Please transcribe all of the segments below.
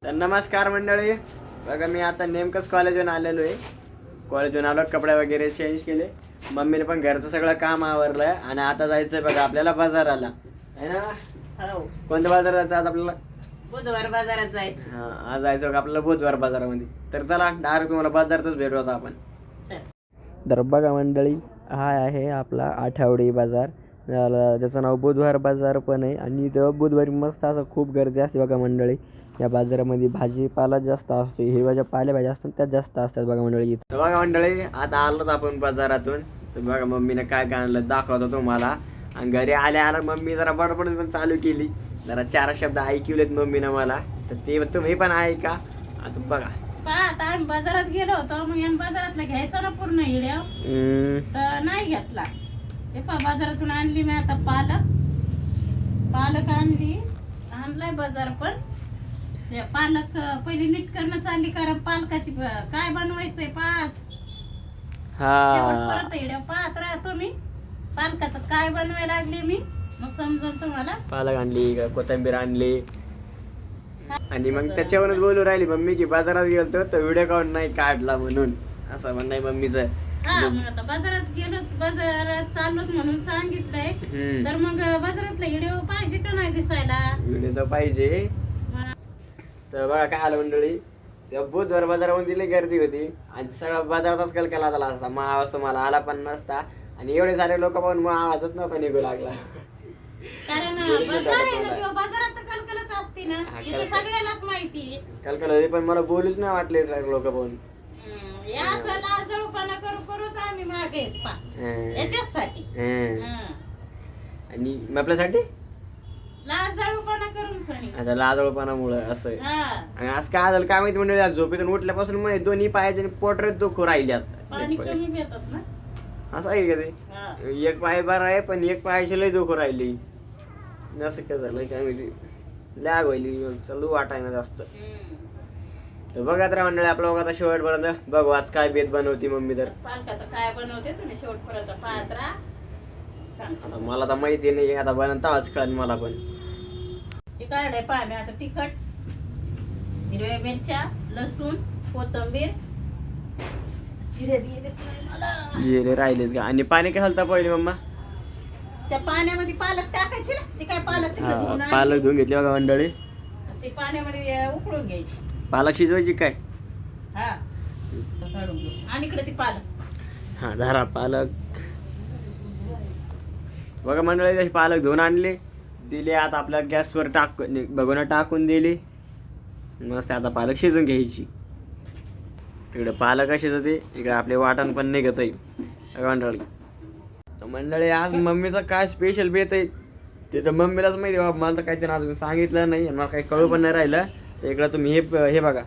तर नमस्कार मंडळी, बघा मी आता नेमकंच कॉलेजवरून आलेलो आहे. कॉलेजवरून आलो, कपडे वगैरे चेंज केले, मम्मीने पण घरचं सगळं काम आवरलंय आणि आता जायचंय बघा आपल्याला बाजाराला, है ना? हो, कोणत्या बाजारात जायचं आज आपल्याला? बुधवार बाजारात जायचं. हा, आज जायचं बघा आपल्याला बुधवार बाजारामध्ये. तर चला डायरेक्ट तुम्हाला बाजारातच भेटू आता आपण. चल. तर बघा मंडळी, हा आहे आपला आठवडी बाजार, ज्याचं नाव बुधवार बाजार पण आहे. आणि इथं बुधवारी मस्त असं खूप गर्दी असते बघा मंडळी. या बाजारामध्ये भाजीपाला जास्त असतो, हिरव्या पालेभाज्या असतात त्या जास्त असतात बघा मंडळी. तर बघा मंडळी, आता आलोच आपण बाजारातून. तर बघा मम्मीने काय काय आणलं दाखवतो तुम्हाला. आणि घरी आल्या मम्मी जरा बडबड पण चालू केली, जरा 4 शब्द ऐकवलेत मम्मीनं मला. तर ते तुम्ही पण ऐका आता बघा. आता आम्ही बाजारात गेलो होतो, मग यानं बाजारातला घ्यायचा ना पूर्ण हिड्या, तर नाही घेतला. हे बाजारातून आणली मी आता पालक आणलाय बाजार. पण हे पालक पहिली नीट करणं चालली, कारण पालकाची काय बनवायचंय शेवटपर्यंत हिड्या पाहत राहतो मी. पालकाचं काय बनवायला लागले मी, मग समजून तुम्हाला. पालक आणली, कोथिंबीर आणली, आणि मग त्याच्यावरच बोलू राहिली मम्मी की बाजारात गेलतो तर व्हिडिओ काढून नाही काढला म्हणून, असं म्हणणं आहे मम्मीचं. हा, मग आता बाजारात गेलो, बाजारात चाललोत म्हणून सांगितलंय. तर मग बाजारातला व्हिडिओ पाहिजे का नाही दिसायला? व्हिडिओ तर पाहिजे. तर बघा काय आलं मंडळी, तेव्हा बुधवार बाजारामध्ये लई गर्दी होती आणि सगळा बाजारातच कलकला झाला असता. मग आवाज तुम्हाला आला पण नसता, आणि एवढे सारे लोक पाहून मग आवाजच नव्हता निघू लागला. कारण बाजार आहे ना, किंवा बाजारात तर कलकलच असते ना, इथे सगळ्यालाच माहिती. कलकल होती, पण मला बोलूच नाही वाटले लोक पाहून. या असं लाजळूपणा करूच आम्ही मागे याच्यासाठी. आणि आपल्यासाठी लाजळूपणा करून सनी. आता लाजळपणामुळं असं. आणि आज काय झालं काय माहिती मंडळी, आज झोपेतून उठल्यापासून मग दोन्ही पायाचे पोटरेच दुखू राहिल्यात. पाणी कमी पितात ना, असं आहे का ते? एक पाय बरा आहे पण एक पायाची लय दुखू राहिली. असं काय झालं काय माहिती, लॅग व्हायली, चालू वाटायला जास्त. तर बघा तर मंडळी, आपलं बघा आता शेवटपर्यंत बघू आज काय बेत बनवती मम्मी. तर पालकाचं काय बनवते तुम्ही शेवटपर्यंत पाहत राहा. आता मला तर माहिती नाही, आता बनवताच कळेल मला पण. हे काढाय पहा मी आता तिखट, हिरव्या मिरच्या, लसूण, कोथिंबीर, जिरे बी देत नाही मला. जिरे राहिलेच का? आणि पाणी काय घालता पहिले मम्मा? त्या पाण्यामध्ये पालक टाकायची ना, ती काय पालक तिकडे धुवून आणली. पालक धुवून घेतली बघा मंडळी. ती पाण्यामध्ये उकळून घ्यायची. पालक शिजवायची काय? हा, काढून घ्यायची. आणि इकडे ती पालक. हा धरा पालक. बघा मंडळी, तशी पालक धुवून आणली, दिली आता आपल्या गॅसवर बघून टाकून दिली. मस्त आता पालक शिजून घ्यायची. तिकडे पालक शिजते, इकडे आपले वाटण पण निघत आहे मंडळी. तर मंडळी, आज मम्मीचा काय स्पेशल बेत आहे ते तर मम्मीलाच माहिती बाबा, मला तर काहीतरी अजून सांगितलं नाही आणि मला काही कळू पण नाही राहिलं. तर इकडं तुम्ही हे बघा, हे बघा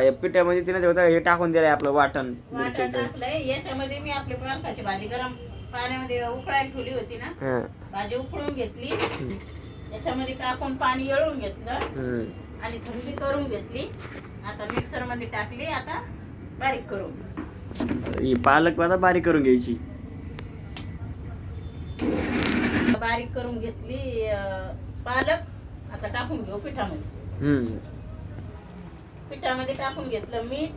या पिठ्यामध्ये तिने हे टाकून दिलंय आपलं वाटण टाकलंय. याच्यामध्ये मी आपली पालकाची भाजी गरम पाण्यामध्ये उकळायला ठेवली होती ना, भाजी उकळून घेतली, याच्यामध्ये टाकून पाणी येळून घेतलं आणि थंडी करून घेतली. आता मिक्सर मध्ये टाकली, आता बारीक करून ही पालक आता बारीक करून घ्यायची. बारीक करून घेतली पालक. आता टाकून घेऊ पिठामध्ये. पिठामध्ये टाकून घेतलं मीठ,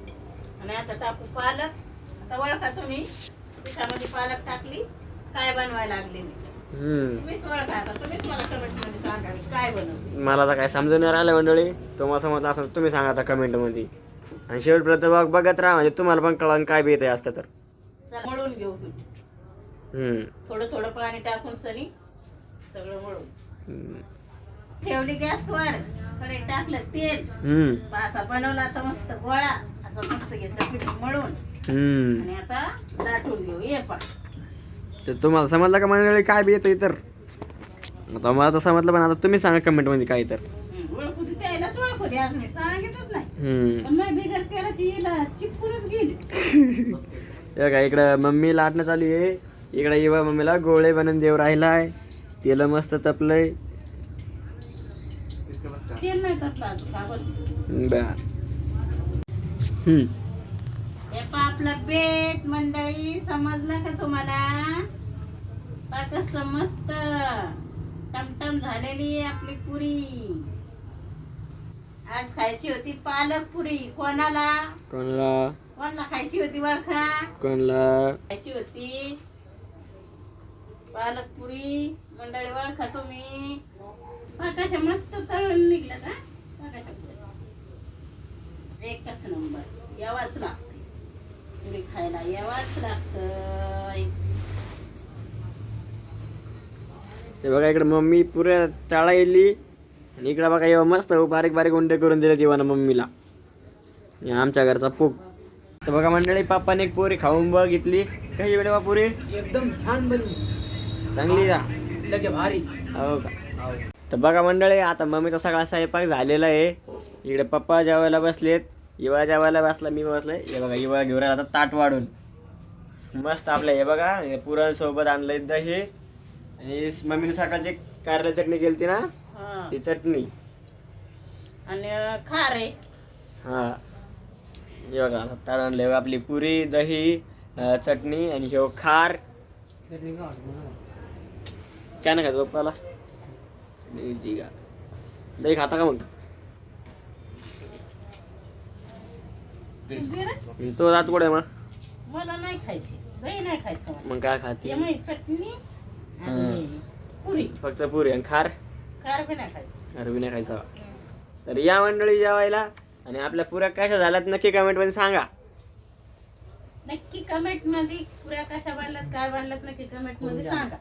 आणि आता टाकू पालक. आता ओळखा तुम्ही, पिठामध्ये पालक टाकली, काय बनवायला लागले मी. तुम्हीच ओळखा, आता तुम्हीच मला कमेंट मध्ये सांगा काय बनवते. मला तर काय समजून नाही राहिलं मंडळी, तुम्हाला समजलं असं तुम्ही सांगा आता कमेंट मध्ये. आणि शेवटपर्यंत बघत राहा, म्हणजे तुम्हाला पण कळलं काय बेत आहे असतं तर. मळून घेऊ पीठ. थोडं थोडं पाणी टाकून सनी सगळं मळून ठेवली गॅसवर. कडे टाकलं तेल, असा बनवला तर मस्त गोळा असं मस्त घेतलं पीठ मळून, आणि आता लाटून घेऊ. ये पण तर तुम्हाला समजलं का मंडळी काय बेत आहे तर? आता मला तर समजलं, पण आता तुम्ही सांगा कमेंट मध्ये काय तर. ओळखू दे, त्यालाच ओळखू दे, आज मी सांगितलंच नाही. पण नाही बिगर तेलाची हिला चिपकूनच गेली. का इकडं मम्मी लाटणं चालू आहे, इकडे येवा मम्मीला गोळे बनवून देव राहिलाय, तेल मस्त तपलंय. तेल नाही तपला अजून का, बस. आपला बेत मंडळी समजलं का तुम्हाला? कसं मस्त टमटम झालेली आपली पुरी. आज खायची होती पालक पुरी. कोणाला कोणाला कोणाला खायची होती वळखा? कोणाला खायची होती पालक पुरी. मंडळी वळखा तुम्ही. पहा कशा मस्त तळून निघल्यात हा. पहा कशा पुऱ्या. एकच नंबर. यावाच लागते पुरी खायला, यावाच लागतं. ते बघा इकडे मम्मी पुऱ्या तळायली आणि इकडे बघा एवढं मस्त बारीक बारीक उंडे करून दिले तेव्हा म्हणून मम्मीला. हे आमच्या घरचा पूक. तर बघा मंडळी पप्पाने एक पुरी खाऊन बघितली. कशी वेळ पुरी? एकदम छान बनली, चांगली का? लगे भारी. हो का? तर बघा मंडळी आता मम्मीचा सगळा स्वयंपाक झालेला आहे. इकडे पप्पा जेवायला बसलेत, युवा जेवायला बसला, मी बसलोय. हे बघा युवा घेऊन आता ताट वाढून मस्त आपलं हे बघा हे पुरण सोबत आणलंय दही आणि मम्मीने सकाळची कारला चटणी केली ना हा. ती चटणी. आणि खारे. हा हे बघा आता ताट आणलंय आपली पुरी दही चटणी आणि हे खार. काय नाही खायचं पप्पाला? दही खाता का मग? तो जात कुठे मग? मला नाही खायची दही, नाही खायचं मला. मग काय खाते? त्यामुळे चटणी आणि पुरी. फक्त पुरी आणि खार? खार बी नाही खायचं. खार बी नाही खायचा. तर या मंडळी जेवायला. आणि आपल्या पुऱ्या कशा झाल्यात नक्की कमेंट मध्ये सांगा. नक्की कमेंट मध्ये पुऱ्या कशा बांधल्यात, काय बांधल्यात नक्की कमेंट मध्ये सांगा.